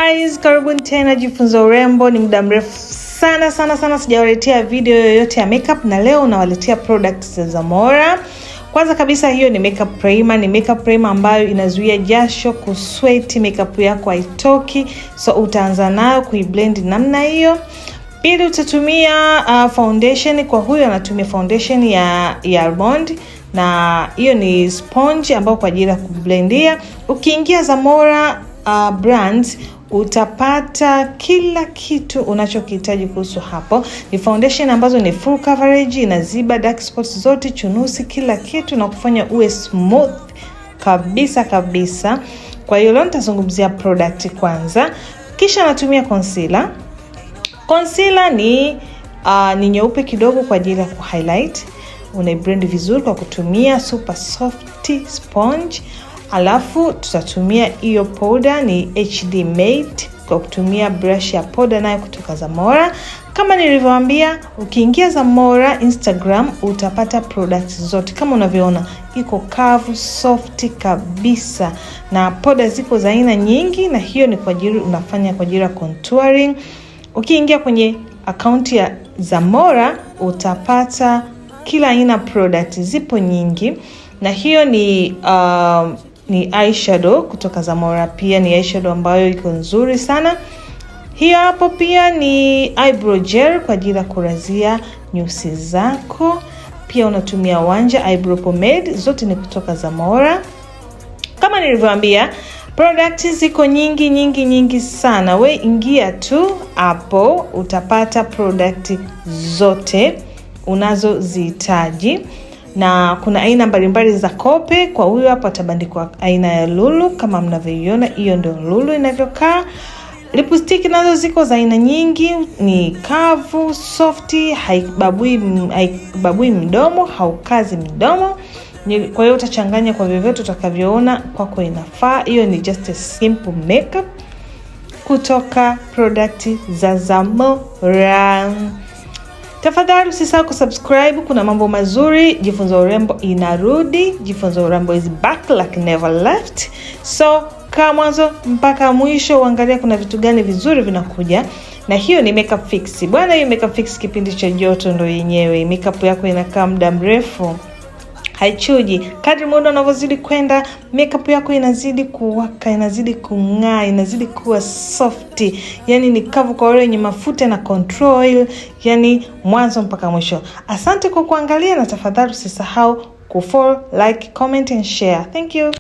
guys, karibuni tena jifunza urembo. Ni muda mrefu sana sijawaletea video yoyote ya makeup, na leo nawaletea products za Zamora. Kwanza kabisa, hiyo ni makeup primer. Ni makeup primer ambayo inazuia jasho, kusweat, makeup yako haitoki. So utaanza nayo kuiblend namna hiyo. Pili utatumia foundation. Kwa huyo anatumia foundation ya Almond, na hiyo ni sponge ambayo kwa ajili ya kublendia. Ukiingia Zamora brands utapata kila kitu unachokihitaji kuhusu hapo. Ni foundation ambazo ni full coverage, inaziba dark spots zote, chunusi, kila kitu, na kufanya uwe smooth kabisa. Kwa hiyo leo nitazungumzia product kwanza, kisha natumia concealer. Concealer ni nyeupe kidogo kwa ajili ya kuhighlight. Unaiblend vizuri kwa kutumia super soft sponge. Alafu tutatumia hiyo powder, ni HD Matte, kwa kutumia brush ya powder nayo kutoka Zamora. Kama nilivyowaambia, ukiingia Zamora Instagram utapata products zote. Kama unavyoona iko kavu soft kabisa, na powder ziko za aina nyingi, na hiyo ni kwa ajili unafanya kwa ajili ya contouring. Ukiingia kwenye account ya Zamora utapata kila aina product, zipo nyingi. Na hiyo ni eyeshadow kutoka Zamora, pia ni eyeshadow ambayo iko nzuri sana. Hiyo hapo pia ni eyebrow gel kwa ajili ya kurazia nyusi zako. Pia unatumia Wanja eyebrow pomade, zote ni kutoka Zamora. Kama nilivyowaambia, products ziko nyingi sana. We ingia tu hapo utapata product zote unazozihitaji. Na kuna aina mbalimbali za Kope. Kwa huyo hapo atabandikwa aina ya lulu kama mnavyoiona, hiyo ndio lulu inavyokaa. Lipstick nazo ziko za aina nyingi, ni kavu, softy, haibabui mdomo, haukazi mdomo. Kwa hiyo utachanganya kwa vyovyote utakavyoona kwako inafaa. Hiyo ni just a simple makeup kutoka product za Zamora. Tafadhali usisahau kusubscribe, kuna mambo mazuri. Jifunza urembo inarudi. Jifunza urembo is back like never left. So kama mwanzo mpaka mwisho uangalia kuna vitu gani vizuri vinakuja. Na hiyo ni makeup fix. Bwana, hiyo makeup fix kipindi cha joto ndo yenyewe. Makeup yako inakaa muda mrefu, haichuji. Kadri muda unavyozidi kwenda, makeup yako inazidi kuwaka, inazidi kung'aa, inazidi kuwa soft. Yani ni kavu kwa wale wenye mafuta na control, yani mwanzo mpaka mwisho. Asante kwa kuangalia, na tafadhali usisahau kufollow, like, comment and share. Thank you.